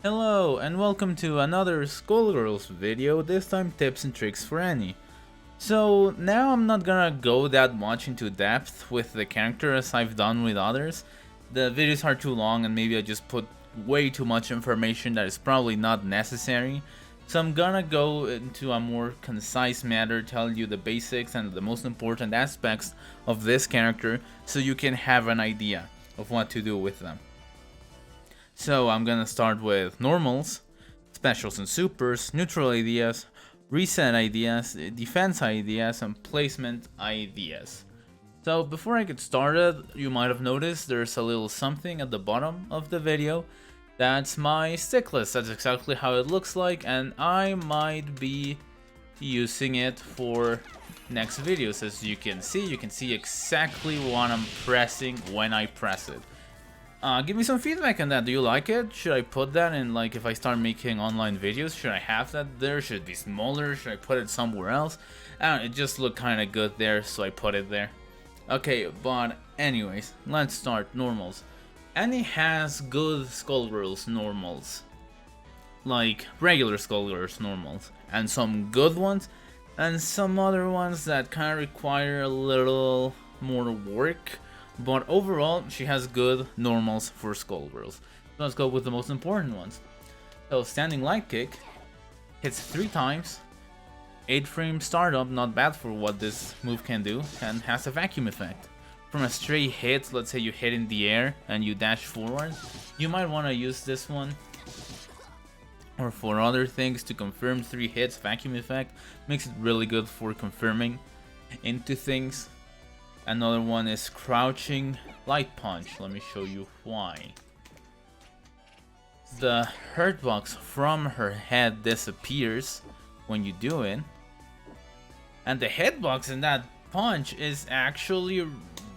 Hello and welcome to another Skullgirls video, this time tips and tricks for Annie. So now I'm not gonna go that much into depth with the character as I've done with others. The videos are too long and maybe I just put way too much information that is probably not necessary. So I'm gonna go into a more concise manner, tell you the basics and the most important aspects of this character so you can have an idea of what to do with them. So I'm gonna start with normals, specials and supers, neutral ideas, reset ideas, defense ideas, and placement ideas. So before I get started, you might have noticed there's a little something at the bottom of the video. That's my stick list. That's exactly how it looks like, and I might be using it for next videos. As you can see exactly what I'm pressing when I press it. Give me some feedback on that. Do you like it? Should I put that in, like, if I start making online videos? Should I have that there? Should it be smaller? Should I put it somewhere else? I don't know, it just looked kind of good there, so I put it there. Okay, but anyways, let's start normals. Annie has good Skullgirls normals, like regular Skullgirls normals, and some good ones, and some other ones that kind of require a little more work. But overall, she has good normals for Skullgirls. So let's go with the most important ones. So standing light kick, hits 3 times, 8 frame startup, not bad for what this move can do, and has a vacuum effect. From a straight hit, let's say you hit in the air and you dash forward, you might want to use this one. Or for other things to confirm 3 hits, vacuum effect makes it really good for confirming into things. Another one is crouching light punch. Let me show you why. The hurt box from her head disappears when you do it. And the hitbox in that punch is actually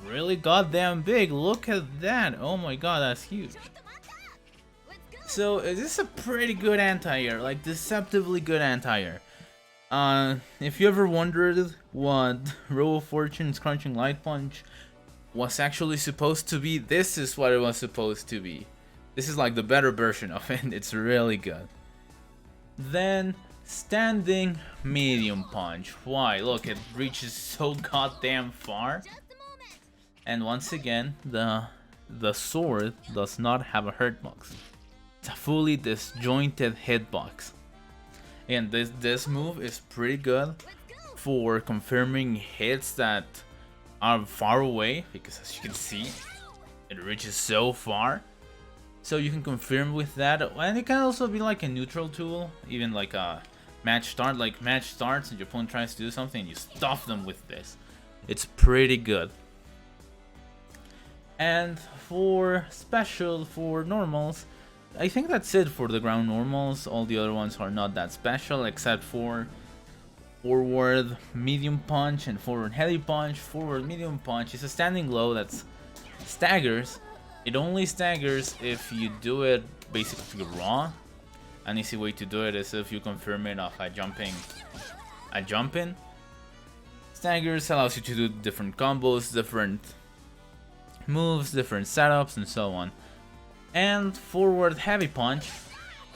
really goddamn big. Look at that. Oh my god, that's huge. So this is a pretty good anti-air, like deceptively good anti-air. If you ever wondered what Row of Fortune's Crunching Light Punch was actually supposed to be, this is what it was supposed to be. This is like the better version of it, it's really good. Then, Standing Medium Punch. Why? Look, it reaches so goddamn far. And once again, the sword does not have a hurt box. It's a fully disjointed hitbox. And this move is pretty good for confirming hits that are far away, because as you can see, it reaches so far. So you can confirm with that, and it can also be like a neutral tool, even like a match start. Like match starts and your opponent tries to do something, and you stuff them with this. It's pretty good. And for special, for normals, I think that's it for the ground normals. All the other ones are not that special, except for forward medium punch and forward heavy punch. Forward medium punch is a standing low that staggers. It only staggers if you do it basically raw. An easy way to do it is if you confirm it off a jump in. Staggers allows you to do different combos, different moves, different setups, and so on. And forward heavy punch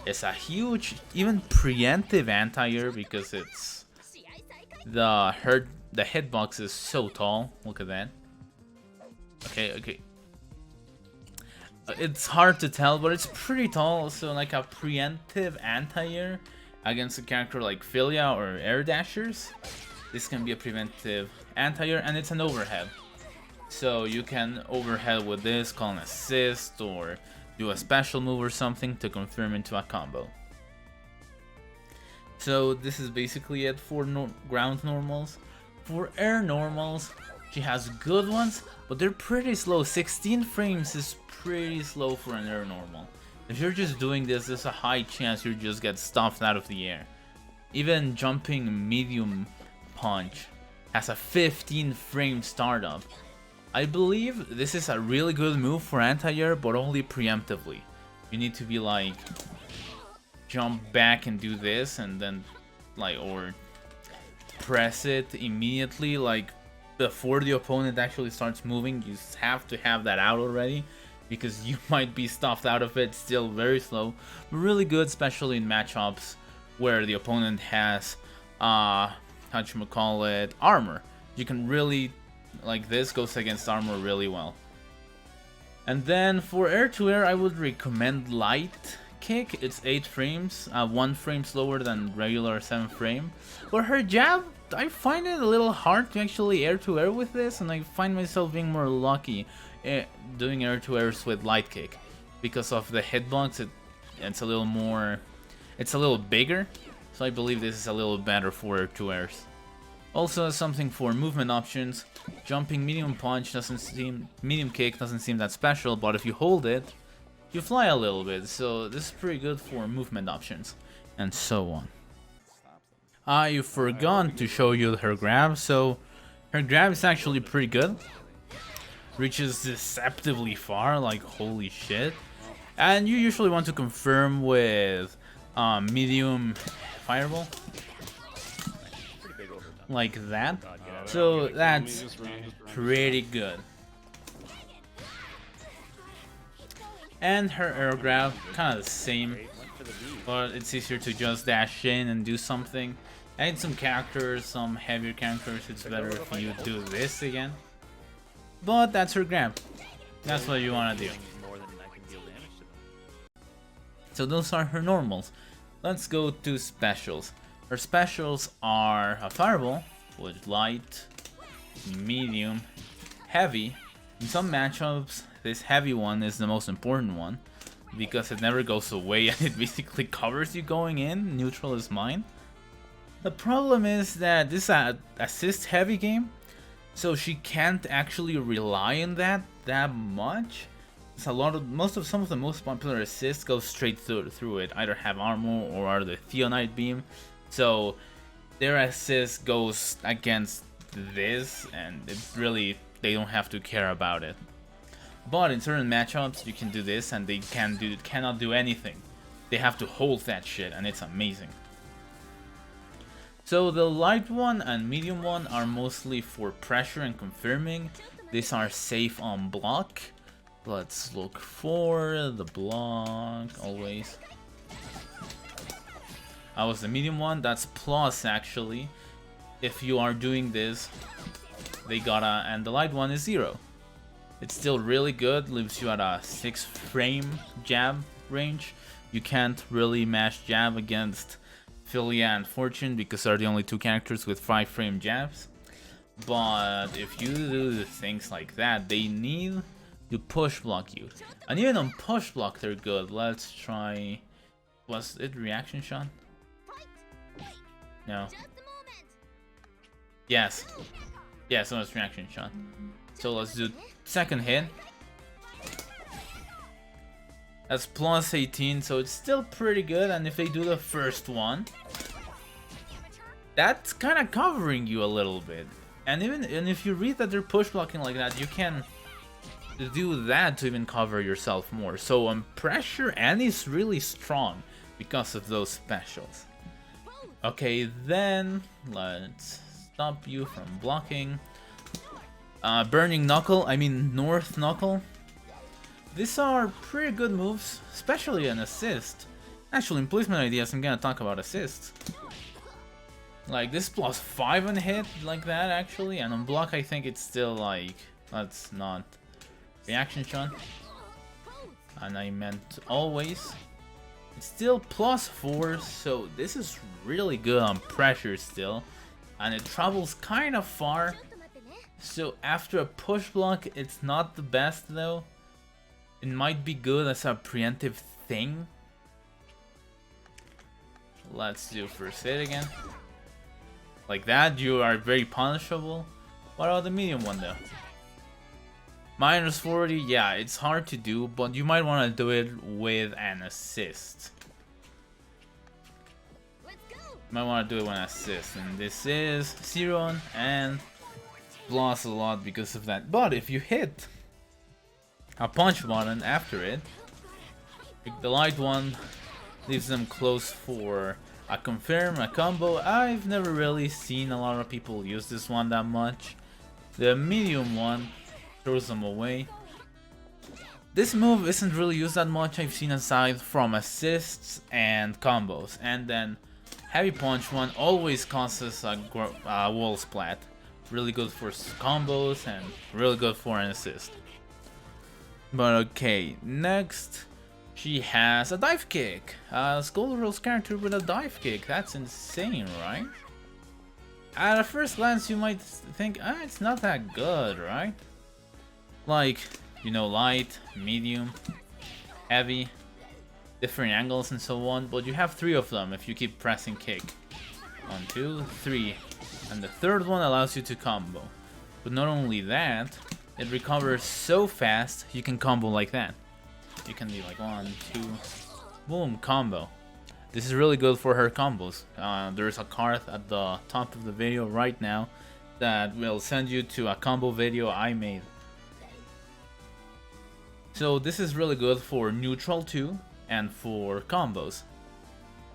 is a huge, even preemptive anti-air, because it's the hitbox is so tall. Look at that. Okay. It's hard to tell, but it's pretty tall. So like a preemptive anti-air against a character like Philia or Air Dashers, this can be a preventive anti-air, and it's an overhead. So you can overhead with this, call an assist, or do a special move or something to confirm into a combo. So this is basically it for ground normals. For air normals, she has good ones, but they're pretty slow. 16 frames is pretty slow for an air normal. If you're just doing this, there's a high chance you just get stuffed out of the air. Even jumping medium punch has a 15 frame startup. I believe this is a really good move for anti-air, but only preemptively. You need to be like, jump back and do this, and then like, or press it immediately, like before the opponent actually starts moving. You have to have that out already. because you might be stuffed out of it. Still very slow, but really good, especially in matchups where the opponent has armor. You can really, like, this goes against armor really well. And then for air to air, I would recommend light kick. It's 8 frames, 1 frame slower than regular 7 frame. But her jab, I find it a little hard to actually air to air with this, and I find myself being more lucky doing air to airs with light kick because of the hitbox. It's a little bigger, so I believe this is a little better for air to airs. Also, something for movement options. Jumping medium kick doesn't seem that special, but if you hold it, you fly a little bit. So this is pretty good for movement options, and so on. I forgot to show you her grab. So her grab is actually pretty good. Reaches deceptively far, like holy shit. And you usually want to confirm with medium fireball, like that. So that's pretty good. And her air grab, kind of the same, but it's easier to just dash in and do something. And some characters, some heavier characters, it's better if you do this again. But that's her grab. That's what you want to do. So those are her normals. Let's go to specials. Her specials are a fireball with light, medium, heavy. In some matchups, this heavy one is the most important one because it never goes away and it basically covers you going in. Neutral is mine. The problem is that this is an assist heavy game, so she can't actually rely on that much. It's some of the most popular assists go straight through it, either have armor or are the Theonite beam. So their assist goes against this, and it's really, they don't have to care about it. But in certain matchups, you can do this, and they cannot do anything. They have to hold that shit, and it's amazing. So the light one and medium one are mostly for pressure and confirming. These are safe on block. Let's look for the block always. That was the medium one. That's plus actually. If you are doing this, and the light one is 0. It's still really good. Leaves you at a 6 frame jab range. You can't really mash jab against Philia and Fortune because they're the only 2 characters with 5 frame jabs. But if you do things like that, they need to push block you. And even on push block, they're good. Let's try. Was it reaction shot? No. Yes. Yes, it was reaction shot. So let's do second hit. That's plus 18, so it's still pretty good. And if they do the first one, that's kind of covering you a little bit. And if you read that they're push blocking like that, you can do that to even cover yourself more. So on pressure, Annie's really strong because of those specials. Okay, then let's stop you from blocking. Burning Knuckle, North Knuckle. These are pretty good moves, especially an assist. Actually, in placement ideas, I'm gonna talk about assists. Like this plus 5 on hit, like that actually, and on block I think it's still like, that's not reaction shot. And I meant always. It's still plus 4, so this is really good on pressure still. And it travels kind of far. So after a push block, it's not the best though. It might be good as a preemptive thing. Let's do first hit again. Like that, you are very punishable. What about the medium one though? Minus 40, yeah, it's hard to do, but you might want to do it with an assist. You might want to do it with an assist, and this is 0 and lost a lot because of that. But if you hit a punch button after it, the light one leaves them close for a confirm, a combo. I've never really seen a lot of people use this one that much. The medium one throws them away. This move isn't really used that much, I've seen, aside from assists and combos. And then Heavy Punch one always causes a wall splat. Really good for combos and really good for an assist. But okay, next she has a dive kick. Skullgirls character with a dive kick. That's insane, right? At a first glance you might think, it's not that good, right? Like, you know, light, medium, heavy, different angles and so on, but you have 3 of them if you keep pressing kick. 1, 2, 3, and the third one allows you to combo. But not only that, it recovers so fast you can combo like that. You can be like 1, 2, boom, combo. This is really good for her combos. There's a card at the top of the video right now that will send you to a combo video I made. So this is really good for neutral too, and for combos.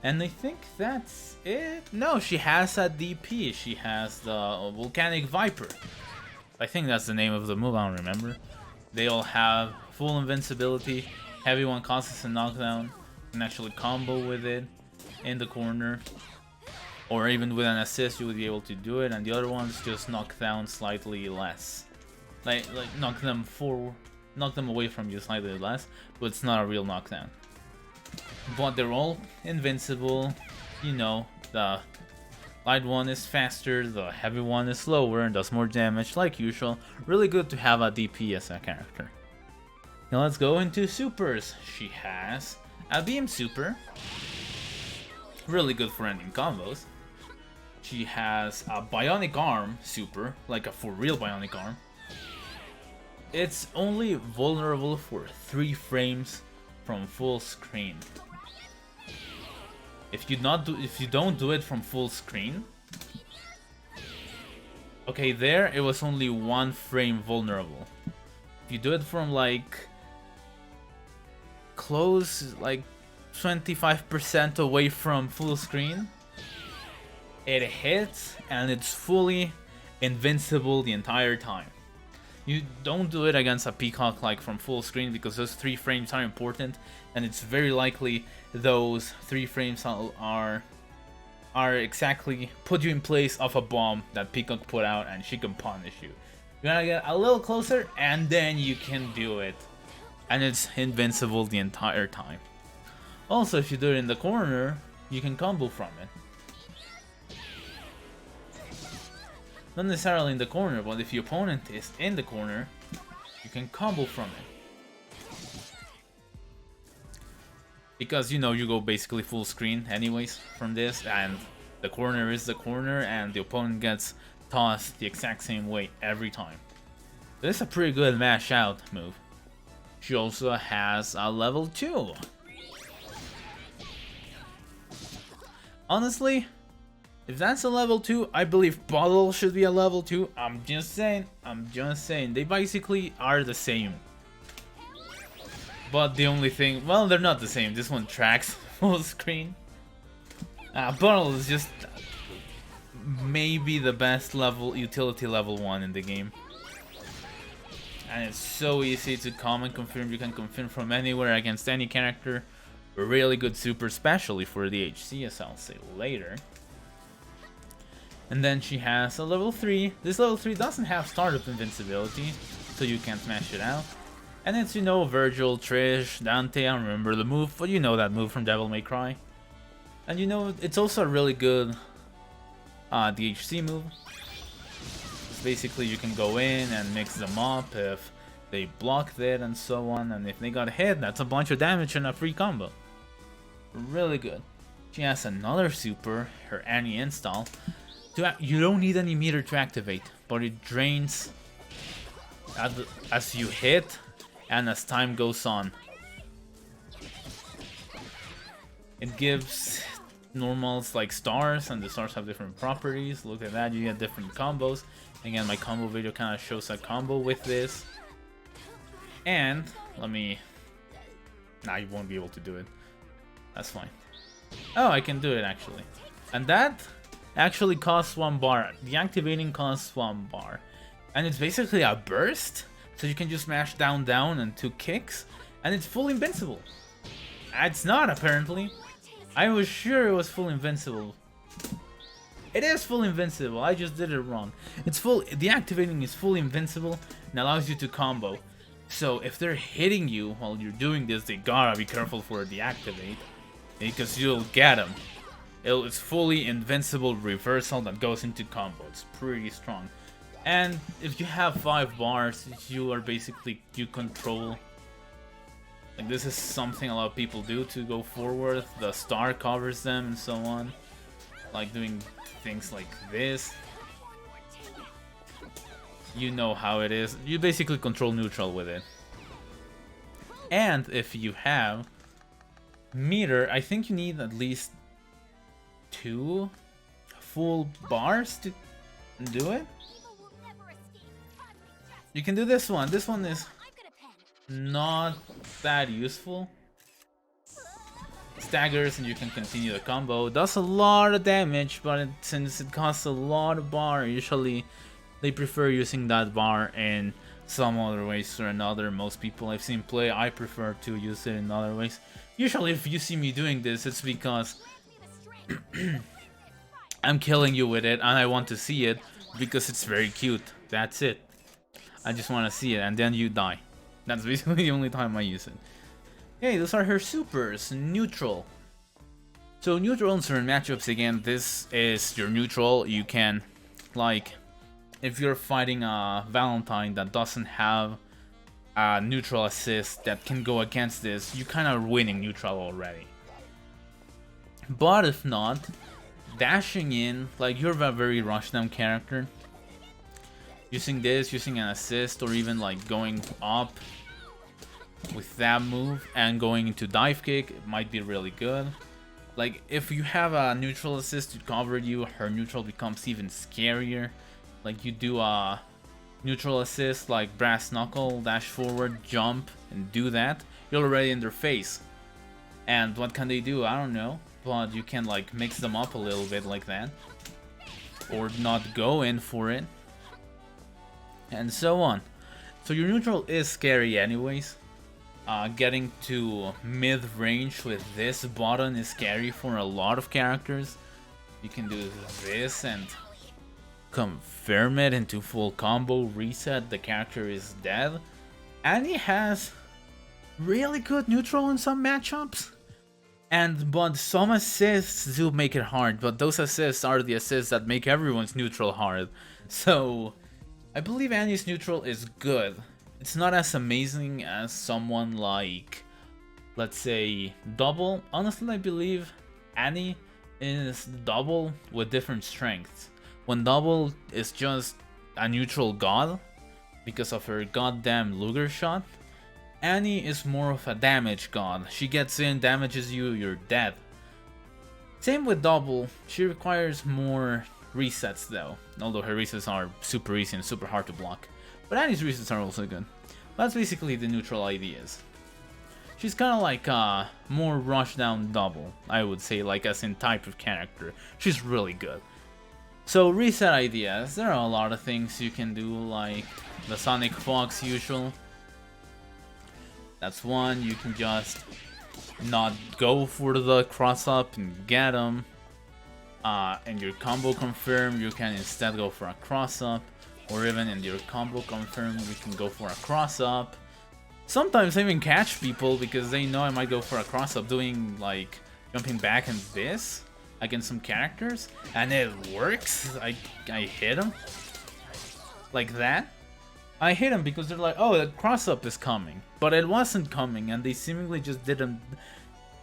And I think that's it. No, she has a DP. She has the Volcanic Viper. I think that's the name of the move, I don't remember. They all have full invincibility. Heavy one causes a knockdown. You can actually combo with it in the corner. Or even with an assist you would be able to do it. And the other ones just knock down slightly less. Like knock them away from you slightly less, but it's not a real knockdown. But they're all invincible. You know, the light one is faster, the heavy one is slower and does more damage like usual. Really good to have a DP as a character. Now let's go into supers. She has a beam super. Really good for ending combos. She has a bionic arm super, like a for real bionic arm. It's only vulnerable for 3 frames from full screen. If you don't do it from full screen, okay, there it was only 1 frame vulnerable. If you do it from like close, like 25% away from full screen, it hits and it's fully invincible the entire time. You don't do it against a peacock like from full screen because those 3 frames are important, and it's very likely those 3 frames are exactly put you in place of a bomb that peacock put out and she can punish you. You gotta get a little closer and then you can do it, and it's invincible the entire time. Also, if you do it in the corner, you can combo from it. Not necessarily in the corner, but if your opponent is in the corner, you can combo from it. Because, you know, you go basically full screen anyways from this, and the corner is the corner, and the opponent gets tossed the exact same way every time. This is a pretty good mash out move. She also has a level 2. Honestly, if that's a level 2, I believe Bottle should be a level 2. I'm just saying. They basically are the same. But the only thing, well, they're not the same. This one tracks full screen. Bottle is just maybe the best utility level 1 in the game. And it's so easy to and confirm. You can confirm from anywhere against any character. A really good super, especially for the HC, as I'll say later. And then she has a level 3. This level 3 doesn't have startup invincibility, so you can't smash it out. And it's, you know, Virgil, Trish, Dante, I don't remember the move, but you know that move from Devil May Cry. And you know, it's also a really good DHC move. Basically, you can go in and mix them up if they blocked it and so on, and if they got hit, that's a bunch of damage and a free combo. Really good. She has another super, her Annie install. You don't need any meter to activate, but it drains as you hit and as time goes on. It gives normals like stars, and the stars have different properties. Look at that, you get different combos. Again, my combo video kind of shows a combo with this. And you won't be able to do it. That's fine. Oh, I can do it actually. And that actually costs 1 bar. The activating costs 1 bar. And it's basically a burst So you can just smash down down and 2 kicks, and it's full invincible. It's not, apparently. I was sure it was full invincible. It is full invincible, I just did it wrong. It's full, deactivating is full invincible and allows you to combo. So if they're hitting you while you're doing this, they gotta be careful for deactivate, because you'll get them. It's fully invincible reversal that goes into combo. It's pretty strong. And if you have 5 bars, you are basically, you control. Like, this is something a lot of people do to go forward. The star covers them and so on. Like doing things like this. You know how it is. You basically control neutral with it. And if you have meter, I think you need at least 2 full bars to do it. You can do this one. This one is not that useful. Staggers and you can continue the combo. Does a lot of damage, but since it costs a lot of bar, usually they prefer using that bar in some other ways or another. Most people I've seen play, I prefer to use it in other ways. Usually if you see me doing this, it's because I'm killing you with it and I want to see it because it's very cute. That's it. I just want to see it and then you die. That's basically the only time I use it. Hey, those are her supers. Neutral. So neutral in certain matchups, again, this is your neutral. You can, like, if you're fighting a Valentine that doesn't have a neutral assist that can go against this, you kind of winning neutral already. But if not, dashing in, like you're a very rushdown character, using this, using an assist, or even like going up with that move and going into dive kick, it might be really good. Like if you have a neutral assist to cover you, her neutral becomes even scarier. Like you do a neutral assist like brass knuckle, dash forward, jump, and do that, you're already in their face. And what can they do? I don't know, but you can like mix them up a little bit like that, or not go in for it, and so on. So your neutral is scary anyways. Getting to mid-range with this button is scary for a lot of characters. You can do this and confirm it into full combo, reset, the character is dead. And he has really good neutral in some matchups. But some assists do make it hard, but those assists are the assists that make everyone's neutral hard. So I believe Annie's neutral is good. It's not as amazing as someone like, let's say, Double. Honestly, I believe Annie is Double with different strengths. When Double is just a neutral god because of her goddamn Luger shot, Annie is more of a damage god. She gets in, damages you, you're dead. Same with Double, she requires more resets though, although her resets are super easy and super hard to block. But Annie's resets are also good. That's basically the neutral ideas. She's kind of like a more rushdown Double, I would say, like as in type of character. She's really good. So reset ideas, there are a lot of things you can do, like the Sonic Fox usual. That's one. You can just not go for the cross up and get them. And your combo confirm, you can instead go for a cross up. Or even in your combo confirm, you can go for a cross up. Sometimes I even catch people because they know I might go for a cross up, doing like jumping back and this against some characters, and it works. I hit them like that. I hit them because they're like, oh, the cross up is coming, but it wasn't coming, and they seemingly just didn't.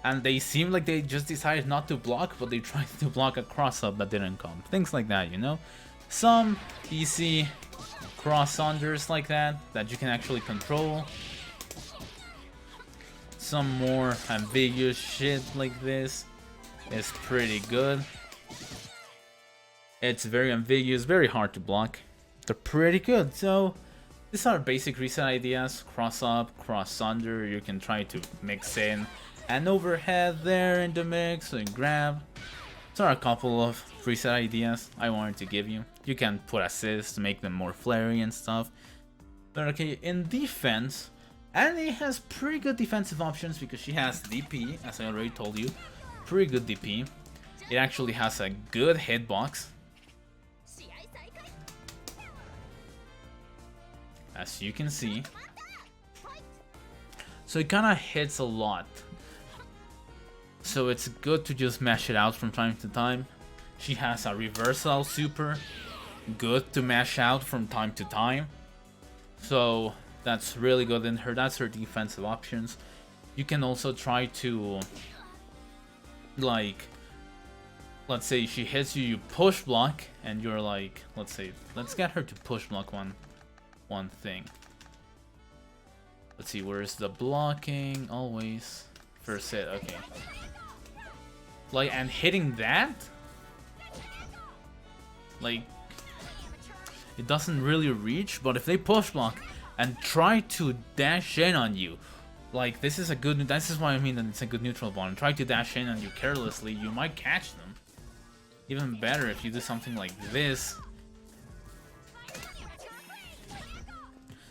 And they seem like they just decided not to block, but they tried to block a cross up that didn't come. Things like that, you know. Some easy cross-unders like that you can actually control. Some more ambiguous shit like this is pretty good. It's very ambiguous, very hard to block. They're pretty good. So these are basic reset ideas. Cross up, cross under, you can try to mix in an overhead there in the mix and grab. There are a couple of reset ideas I wanted to give you. You can put assists to make them more flary and stuff. But okay, in defense, Annie has pretty good defensive options because she has DP, as I already told you. Pretty good DP. It actually has a good hitbox, as you can see. So it kinda hits a lot. So it's good to just mash it out from time to time. She has a reversal super, good to mash out from time to time. So that's really good in her. That's her defensive options. You can also try to, like, let's say she hits you, you push block, and you're like, let's get her to push block one thing. Let's see, where's the blocking? Always first hit. Okay. Like, and hitting that, like, it doesn't really reach, but if they push block and try to dash in on you, like, this is why I mean that it's a good neutral bond. Try to dash in on you carelessly, you might catch them. Even better if you do something like this.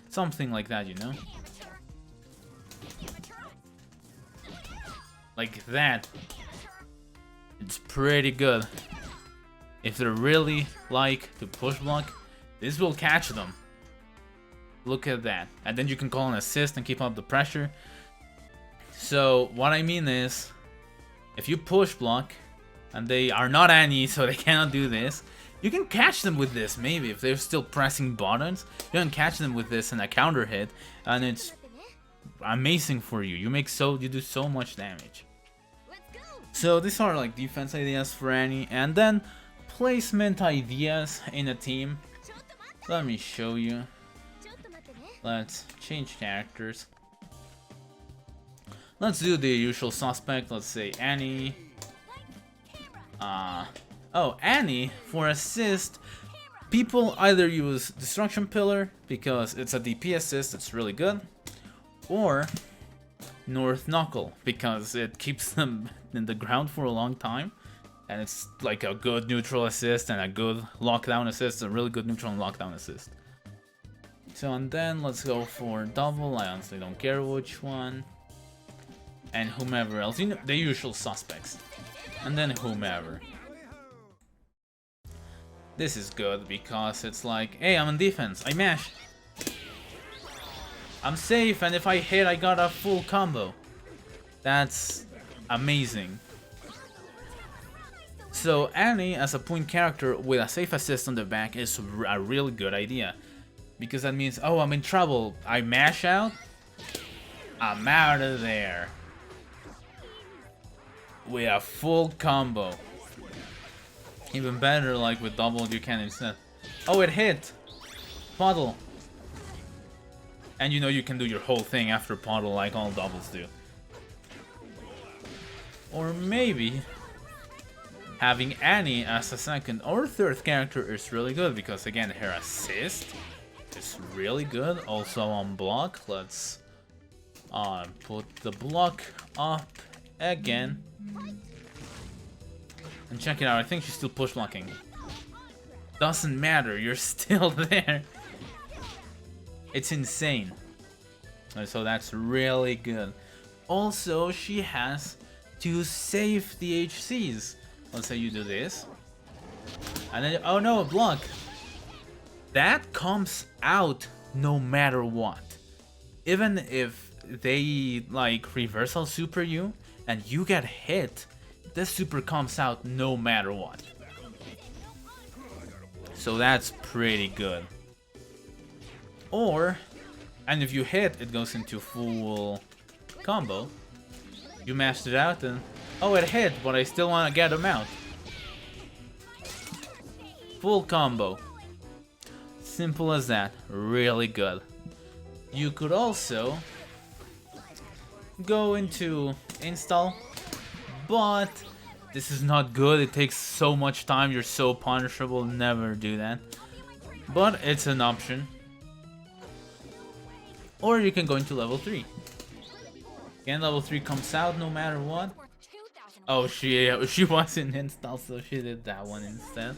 Something like that, you know? Like that. It's pretty good. If they're really like to push block, this will catch them. Look at that. And then you can call an assist and keep up the pressure. So what I mean is, if you push block, and they are not Annie, so they cannot do this, you can catch them with this, maybe, if they're still pressing buttons. You can catch them with this and a counter hit, and it's amazing for you. You do so much damage. So these are like defense ideas for Annie, and then placement ideas in a team. Let me show you. Let's change characters. Let's do the usual suspect. Let's say Annie. Annie, for assist, people either use Destruction Pillar because it's a DP assist, it's really good, or North Knuckle because it keeps them in the ground for a long time, and it's like a good neutral assist and a good lockdown assist, a really good neutral and lockdown assist. So, and then let's go for double. I honestly don't care which one, and whomever else, you know, the usual suspects, and then whomever. This is good because it's like, hey, I'm in defense, I mash, I'm safe, and if I hit, I got a full combo. That's amazing. So Annie as a point character with a safe assist on the back is a really good idea, because that means, oh, I'm in trouble, I mash out, I'm out of there with a full combo. Even better, like with double, you can instead. Oh, it hit! Puddle! And you know you can do your whole thing after puddle like all doubles do. Or maybe having Annie as a second or third character is really good, because again, her assist is really good. Also on block, let's put the block up again. And check it out, I think she's still push blocking. Doesn't matter, you're still there. It's insane. So that's really good. Also, she has to save the HCs. Let's say you do this. And then, oh no, block. That comes out no matter what. Even if they like reversal super you and you get hit, this super comes out no matter what. So that's pretty good. Or, and if you hit, it goes into full combo. You mashed it out and, oh, it hit, but I still want to get him out. Full combo. Simple as that. Really good. You could also go into install, but this is not good. It takes so much time. You're so punishable. Never do that. But it's an option. Or you can go into level 3. Again, level 3 comes out no matter what. Oh, she was in install, so she did that one instead.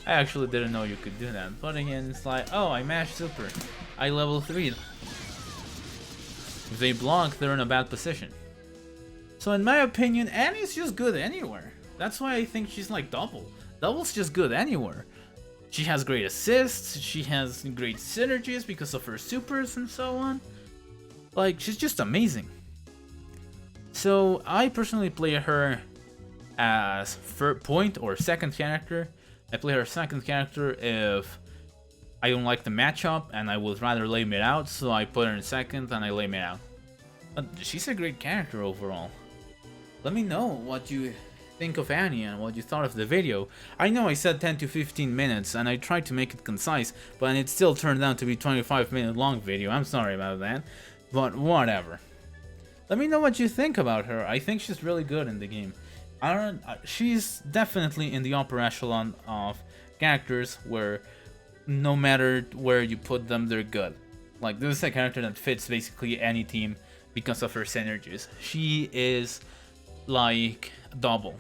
I actually didn't know you could do that. But again, it's like, oh, I mashed super. I level 3. If they block, they're in a bad position. So in my opinion, Annie's just good anywhere. That's why I think she's like Double. Double's just good anywhere. She has great assists, she has great synergies because of her supers and so on. Like, she's just amazing. So I personally play her as point or second character. I play her second character if I don't like the matchup and I would rather lay mid out, so I put her in second and I lay mid out. But she's a great character overall. Let me know what you think of Annie and what you thought of the video. I know I said 10 to 15 minutes and I tried to make it concise, but it still turned out to be 25-minute long video. I'm sorry about that, but whatever. Let me know what you think about her. I think she's really good in the game. She's definitely in the upper echelon of characters where no matter where you put them, they're good. Like, this is a character that fits basically any team because of her synergies. She is like Double.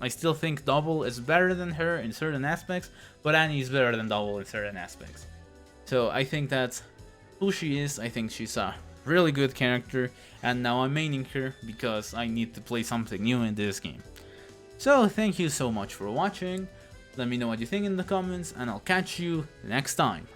I still think Double is better than her in certain aspects, but Annie is better than Double in certain aspects. So I think that's who she is. I think she's a really good character, and now I'm maining her because I need to play something new in this game. So thank you so much for watching. Let me know what you think in the comments, and I'll catch you next time.